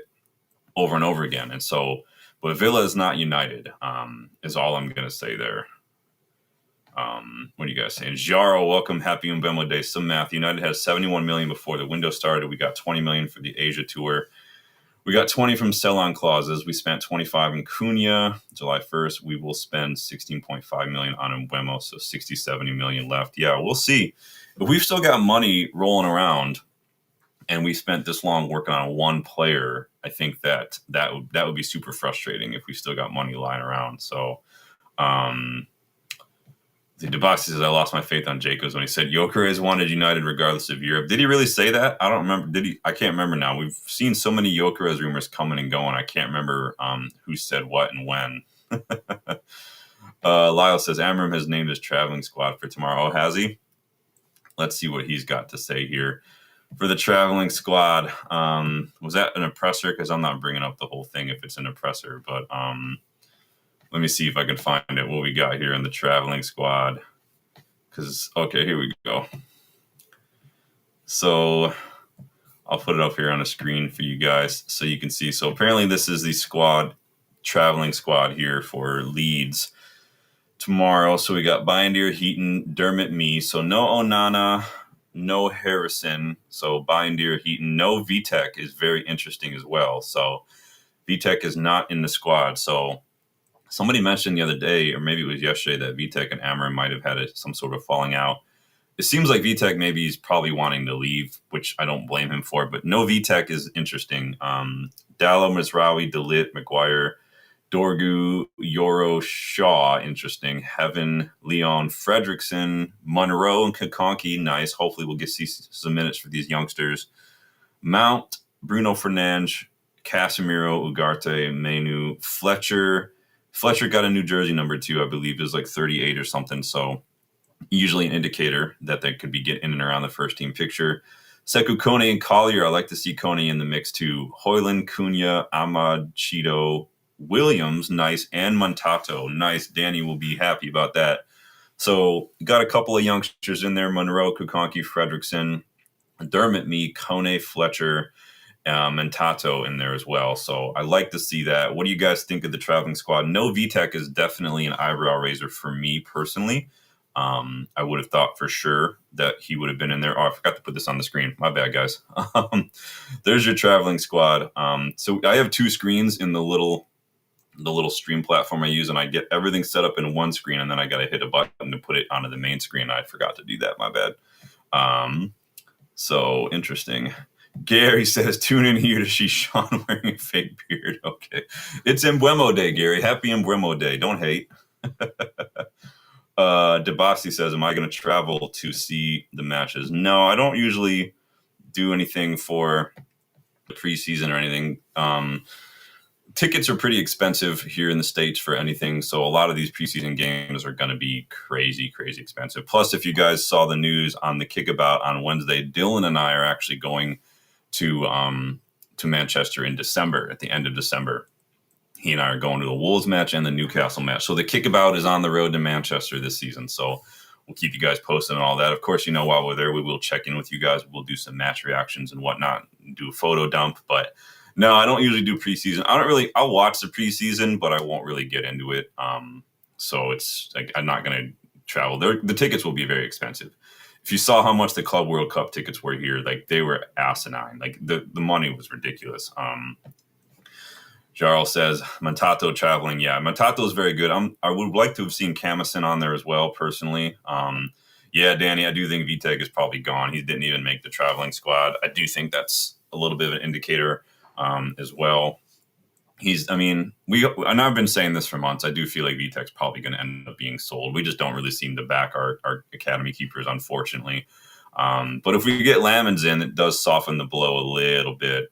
over and over again. And so, but Villa is not United, is all I'm going to say there. What are you guys saying? Jaro, welcome. Happy Mbeumo Day. Some math. United has 71 million before the window started. We got 20 million for the Asia tour. We got 20 from sell-on clauses. We spent 25 in Cunha. July 1st, we will spend 16.5 million on Mbeumo, so 60, 70 million left. Yeah, we'll see. If we've still got money rolling around and we spent this long working on one player, I think that would be super frustrating if we still got money lying around. So, the Debasi says, I lost my faith on Jacobs when he said Gyökeres wanted United regardless of Europe. Did he really say that? I don't remember. Did he? I can't remember now. We've seen so many Gyökeres rumors coming and going. I can't remember who said what and when. Lyle says, Amorim has named his traveling squad for tomorrow. Oh, has he? Let's see what he's got to say here. For the traveling squad, was that an oppressor? Because I'm not bringing up the whole thing if it's an oppressor, but let me see if I can find it, what we got here in the traveling squad. Okay, here we go. So I'll put it up here on the screen for you guys so you can see. So apparently this is the traveling squad here for Leeds tomorrow. So we got Bindier, Heaton, Dermot, me. So no Onana, no Harrison. So Bindier, Heaton, no Vitek is very interesting as well. So Vitek is not in the squad. So somebody mentioned the other day, or maybe it was yesterday, that Vitek and Amorim might have had some sort of falling out. It seems like Vitek maybe he's probably wanting to leave, which I don't blame him for. But no Vitek is interesting. Dallo, Mizraoui, DeLitt, Maguire, Dorgu, Yoro, Shaw, interesting. Heaven, Leon, Fredrickson, Monroe, and Kakonki, nice. Hopefully we'll see some minutes for these youngsters. Mount, Bruno Fernandes, Casemiro, Ugarte, Menu, Fletcher. Fletcher got a new jersey number 2, I believe, is like 38 or something. So usually an indicator that they could be getting in and around the first team picture. Sekou Kone and Collier. I like to see Kone in the mix too. Hojlund, Cunha, Ahmad, Cheeto, Williams, nice, and Montato, nice. Danny will be happy about that. So got a couple of youngsters in there: Monroe, Kukonki, Fredrickson, Dermot, me, Kone, Fletcher, and Tato in there as well. So I like to see that. What do you guys think of the traveling squad? No Vitek is definitely an eyebrow raiser for me personally. I would have thought for sure that he would have been in there. Oh, I forgot to put this on the screen. My bad, guys. There's your traveling squad. So I have 2 screens in the little stream platform I use, and I get everything set up in one screen, and then I got to hit a button to put it onto the main screen. I forgot to do that. My bad. So interesting. Gary says, tune in here to see Sean wearing a fake beard. Okay. It's Mbeumo Day, Gary. Happy Mbeumo Day. Don't hate. Debasi says, am I going to travel to see the matches? No, I don't usually do anything for the preseason or anything. Tickets are pretty expensive here in the States for anything. So a lot of these preseason games are going to be crazy, crazy expensive. Plus, if you guys saw the news on the Kickabout on Wednesday, Dylan and I are actually going to Manchester in December, at the end of December. He and I are going to the Wolves match and the Newcastle match. So the Kickabout is on the road to Manchester this season. So we'll keep you guys posted on all that. Of course, while we're there, we will check in with you guys. We'll do some match reactions and whatnot, do a photo dump. But no, I don't usually do preseason. I'll watch the preseason, but I won't really get into it. So it's like, I'm not going to travel. The tickets will be very expensive. If you saw how much the Club World Cup tickets were here, like they were asinine. Like the money was ridiculous. Jarl says, Montato traveling. Yeah, Montato is very good. I would like to have seen Camison on there as well, personally. Yeah, Danny, I do think Vitek is probably gone. He didn't even make the traveling squad. I do think that's a little bit of an indicator as well. And I've been saying this for months. I do feel like Vitek's probably going to end up being sold. We just don't really seem to back our academy keepers, unfortunately. But if we get Lammens in, it does soften the blow a little bit.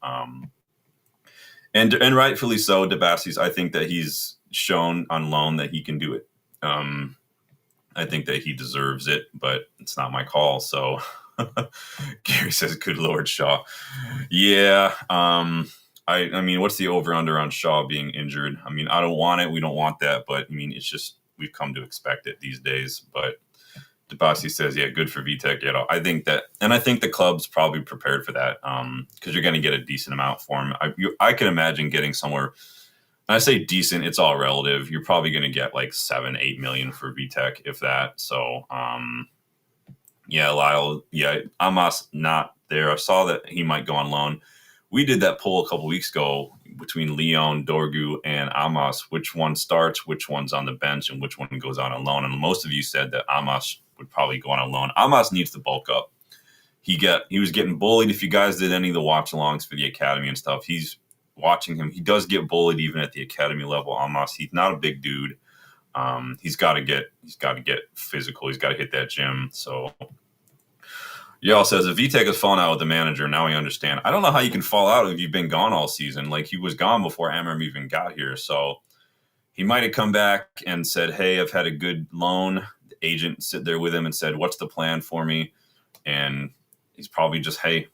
And rightfully so, Debasi's. I think that he's shown on loan that he can do it. I think that he deserves it, but it's not my call. So Gary says, good Lord, Shaw. Yeah. I mean, what's the over-under on Shaw being injured? I mean, I don't want it. We don't want that. But, I mean, it's just we've come to expect it these days. But Debasi says, yeah, good for Vitek. I think that, and I think the club's probably prepared for that because you're going to get a decent amount for him. I can imagine getting somewhere. When I say decent, it's all relative. You're probably going to get like 7-8 million for Vitek, if that. So, yeah, Lyle, yeah, Amos not there. I saw that he might go on loan. We did that poll a couple weeks ago between Leon, Dorgu, and Amos. Which one starts, which one's on the bench, and which one goes on loan. And most of you said that Amos would probably go on loan. Amos needs to bulk up. He was getting bullied. If you guys did any of the watch-alongs for the academy and stuff, he's watching him. He does get bullied even at the academy level. Amos, he's not a big dude. He's got to get physical. He's got to hit that gym. So. Yale says, if Vitek has fallen out with the manager, now we understand. I don't know how you can fall out if you've been gone all season. Like, he was gone before Amorim even got here. So he might have come back and said, hey, I've had a good loan. The agent sit there with him and said, what's the plan for me? And he's probably just, hey,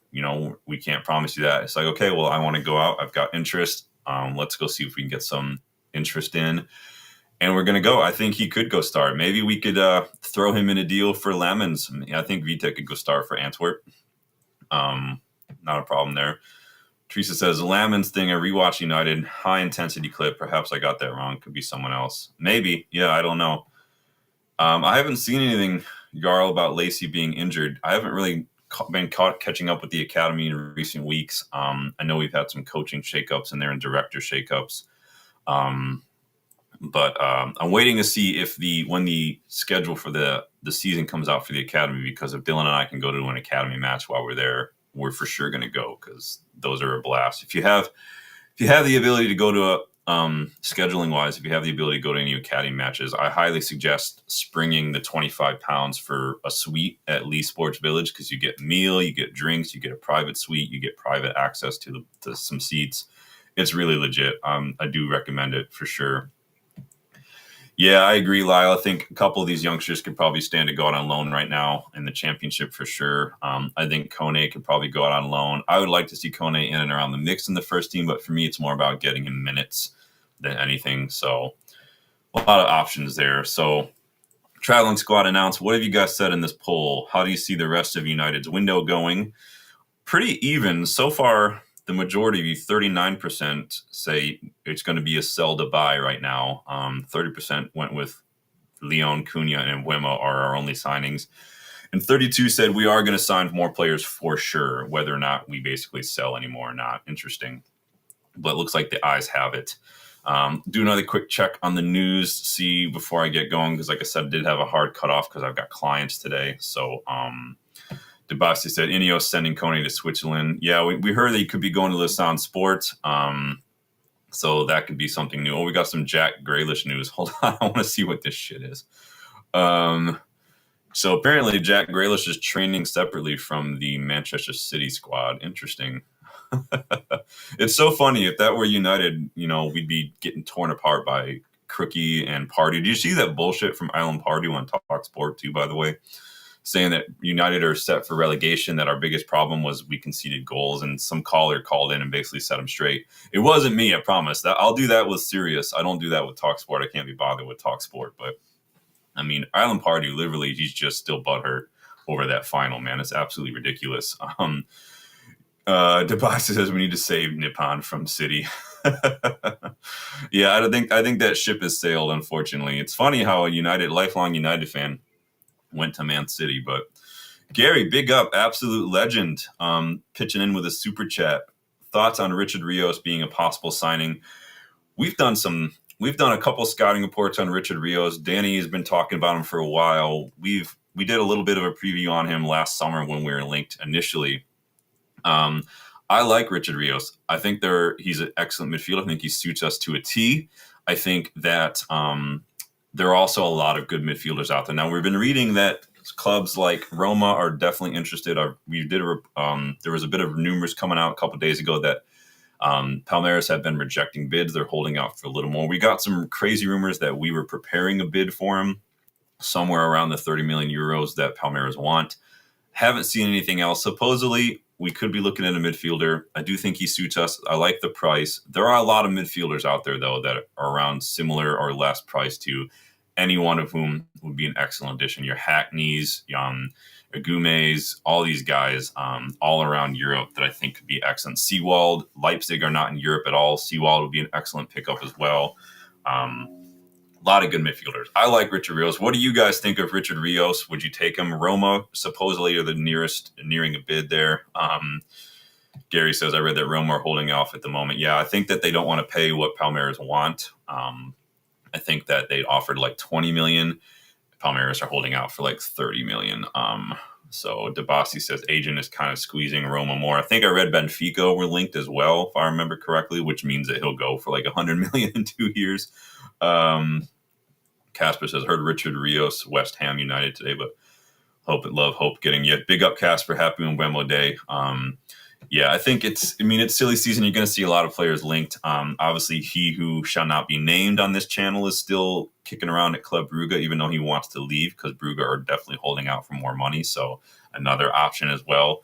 we can't promise you that. It's like, okay, well, I want to go out. I've got interest. Let's go see if we can get some interest in. And we're going to go. I think he could go start. Maybe we could throw him in a deal for Lammens. I think Vitek could go start for Antwerp. Not a problem there. Teresa says, Lammens thing, a rewatch United, high-intensity clip. Perhaps I got that wrong. Could be someone else. Maybe. Yeah, I don't know. I haven't seen anything, Jarl, about Lacey being injured. I haven't really been catching up with the academy in recent weeks. I know we've had some coaching shakeups in there and director shakeups. But I'm waiting to see when the schedule for the season comes out for the academy, because if Dylan and I can go to an academy match while we're there, we're for sure going to go, because those are a blast. If you have the ability to go to scheduling wise, if you have the ability to go to any academy matches, I highly suggest springing the 25 pounds for a suite at Lee Sports Village, because you get meal, you get drinks, you get a private suite, you get private access to some seats. It's really legit. I do recommend it for sure. Yeah, I agree, Lyle. I think a couple of these youngsters could probably stand to go out on loan right now in the championship for sure. I think Kone could probably go out on loan. I would like to see Kone in and around the mix in the first team, but for me, it's more about getting him minutes than anything. So a lot of options there. So traveling squad announced. What have you guys said in this poll? How do you see the rest of United's window going? Pretty even. So far, the majority of you, 39%, say it's going to be a sell to buy right now. 30% went with Leon, Cunha, and Mbeumo are our only signings. And 32 said we are going to sign more players for sure, whether or not we basically sell anymore or not. Interesting. But it looks like the eyes have it. Do another quick check on the news, see before I get going, because like I said, I did have a hard cutoff because I've got clients today. So Debasti said Ineos sending Coney to Switzerland. Yeah, we heard that he could be going to Lausanne Sports. So that could be something new. Oh, we got some Jack Grealish news. Hold on, I want to see what this shit is. So apparently Jack Grealish is training separately from the Manchester City squad. Interesting. It's so funny. If that were United, we'd be getting torn apart by Crookie and Pardew. Did you see that bullshit from Alan Pardew on Talk Sport too, by the way? Saying that United are set for relegation, that our biggest problem was we conceded goals, and some caller called in and basically set him straight. It wasn't me, I promise. That I'll do that with Sirius. I don't do that with Talk Sport. I can't be bothered with Talk Sport. But, I mean, Alan Pardew, literally, he's just still butthurt over that final, man. It's absolutely ridiculous. Debasi says we need to save Nippon from City. Yeah, I think that ship has sailed, unfortunately. It's funny how a lifelong United fan went to Man City. But Gary, big up, absolute legend, pitching in with a super chat. Thoughts on Richard Rios being a possible signing? We've done a couple scouting reports on Richard Rios. Danny has been talking about him for a while. We did a little bit of a preview on him last summer when we were linked initially. I like Richard Rios. I think he's an excellent midfielder. I think he suits us to a T. I think that there are also a lot of good midfielders out there. Now, we've been reading that clubs like Roma are definitely interested. There was a bit of rumors coming out a couple of days ago that Palmeiras have been rejecting bids. They're holding out for a little more. We got some crazy rumors that we were preparing a bid for him somewhere around the 30 million euros that Palmeiras want. Haven't seen anything else. Supposedly, we could be looking at a midfielder. I do think he suits us. I like the price. There are a lot of midfielders out there, though, that are around similar or less price to any one of whom would be an excellent addition. Your Hackneys, Agumes, all these guys all around Europe that I think could be excellent. Seawald, Leipzig are not in Europe at all. Seawald would be an excellent pickup as well. A lot of good midfielders. I like Richard Rios. What do you guys think of Richard Rios? Would you take him? Roma supposedly are the nearing a bid there. Gary says, I read that Roma are holding off at the moment. Yeah, I think that they don't want to pay what Palmeiras want. I think that they offered like 20 million. Palmeiras are holding out for like 30 million. So Debasi says agent is kind of squeezing Roma more. I think I read Benfica were linked as well, if I remember correctly, which means that he'll go for like 100 million in 2 years. Casper says, heard Richard Rios, West Ham United today, but hope getting you. Big up Casper, happy Mbeumo Day. Yeah, I think it's silly season. You're going to see a lot of players linked. Obviously, he who shall not be named on this channel is still kicking around at Club Brugge, even though he wants to leave because Brugge are definitely holding out for more money. So another option as well.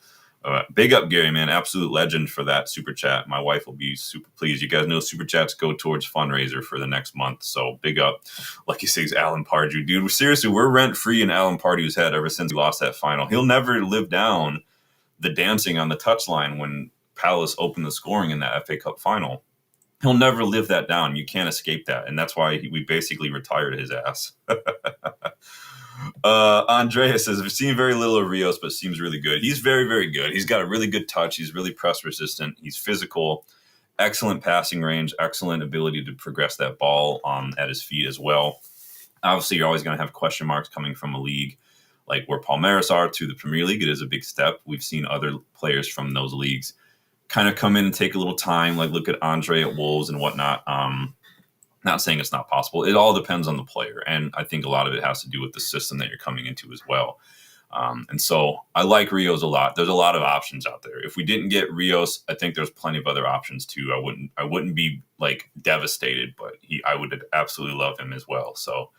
Big up Gary, man. Absolute legend for that super chat. My wife will be super pleased. You guys know super chats go towards fundraiser for the next month. So big up. Like he says, Alan Pardew. Dude, seriously, we're rent free in Alan Pardew's head ever since he lost that final. He'll never live down the dancing on the touchline when Palace opened the scoring in that FA Cup final. He'll never live that down. You can't escape that. And that's why we basically retired his ass. Andrea says, I've seen very little of Rios, but seems really good. He's very, very good. He's got a really good touch. He's really press resistant. He's physical, excellent passing range, excellent ability to progress that ball at his feet as well. Obviously, you're always going to have question marks coming from a league like where Palmeiras are to the Premier League. It is a big step. We've seen other players from those leagues kind of come in and take a little time, like look at Andre at Wolves and whatnot. Not saying it's not possible. It all depends on the player. And I think a lot of it has to do with the system that you're coming into as well. And so I like Rios a lot. There's a lot of options out there. If we didn't get Rios, I think there's plenty of other options too. I wouldn't be like devastated, but I would absolutely love him as well. So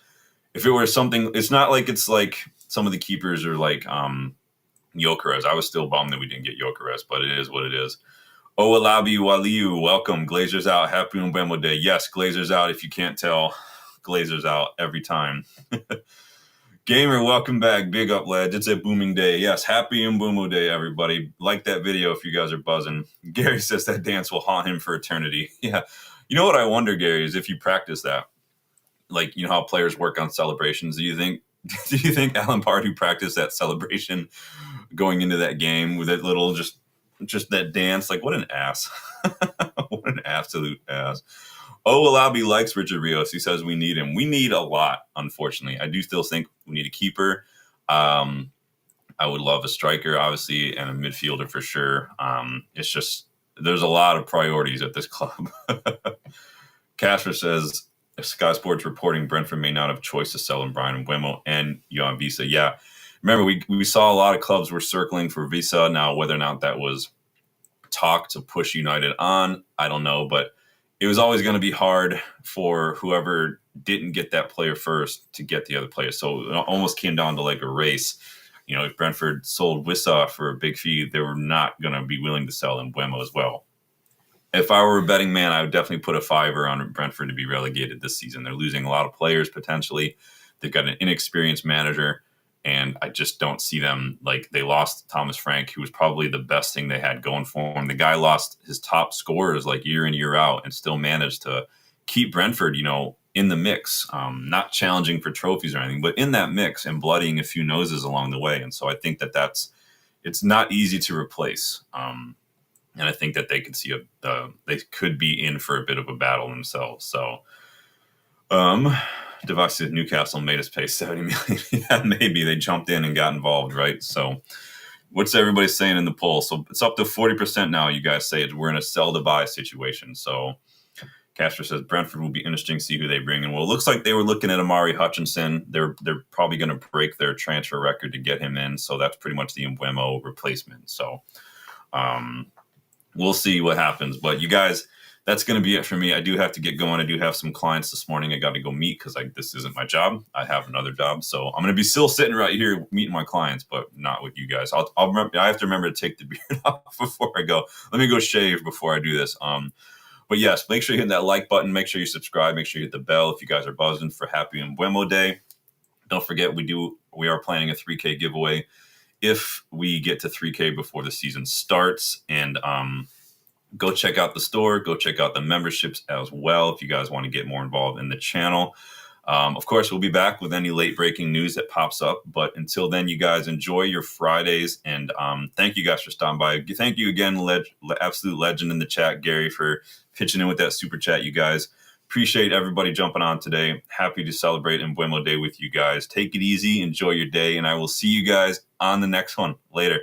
if it were something, it's not like it's like some of the keepers are like Gyökeres. I was still bummed that we didn't get Gyökeres, but it is what it is. Owalabi Waliu, welcome. Glazers out. Happy Mbeumo Day. Yes, Glazers out. If you can't tell, Glazers out every time. Gamer, welcome back. Big up, lads. It's a booming day. Yes, happy Mbeumo Day, everybody. Like that video if you guys are buzzing. Gary says that dance will haunt him for eternity. Yeah. You know what I wonder, Gary, is if you practice that, like, you know how players work on celebrations. Do you think Alan Pardew practiced that celebration going into that game with that little just that dance? Like, what an ass. What an absolute ass. Alabi likes Richard Rios. He says we need him. We need a lot, unfortunately. I do still think we need a keeper. I I would love a striker, obviously, and a midfielder for sure. It's just there's a lot of priorities at this club. Casper says Sky Sports reporting Brentford may not have choice to sell in Bryan Mbeumo and Johan Visa. Yeah, remember we saw a lot of clubs were circling for Visa. Now whether or not that was talk to push United on, I don't know, but it was always going to be hard for whoever didn't get that player first to get the other player. So it almost came down to like a race. You know, if Brentford sold Wissa for a big fee, they were not going to be willing to sell Mbeumo as well. If I were a betting man, I would definitely put a fiver on Brentford to be relegated this season. They're losing a lot of players potentially. They've got an inexperienced manager, and I just don't see them. Like, they lost Thomas Frank, who was probably the best thing they had going for him. The guy lost his top scorers like year in, year out, and still managed to keep Brentford, you know, in the mix, not challenging for trophies or anything, but in that mix and bloodying a few noses along the way. And so I think it's not easy to replace. And I think that they could see they could be in for a bit of a battle themselves. So, Device said Newcastle made us pay 70 million. Yeah, maybe they jumped in and got involved, right? So, what's everybody saying in the poll? So it's up to 40% now. You guys say we're in a sell to buy situation. So, Casper says Brentford will be interesting to see who they bring in. Well, it looks like they were looking at Amari Hutchinson. They're probably going to break their transfer record to get him in. So that's pretty much the Mbeumo replacement. So, we'll see what happens. But you guys, that's going to be it for me. I do have to get going. I do have some clients this morning I got to go meet because this isn't my job. I have another job. So I'm going to be still sitting right here meeting my clients, but not with you guys. I'll remember, I have to remember to take the beard off before I go. Let me go shave before I do this. But yes, make sure you hit that like button. Make sure you subscribe. Make sure you hit the bell if you guys are buzzing for Happy Mbeumo Day. Don't forget, we are planning a 3K giveaway if we get to 3K before the season starts. And go check out the store. Go check out the memberships as well if you guys want to get more involved in the channel. Of course, we'll be back with any late breaking news that pops up. But until then, you guys enjoy your Fridays. And thank you guys for stopping by. Thank you again, absolute legend in the chat, Gary, for pitching in with that super chat, you guys. Appreciate everybody jumping on today. Happy to celebrate Mbeumo Day with you guys. Take it easy. Enjoy your day. And I will see you guys on the next one. Later.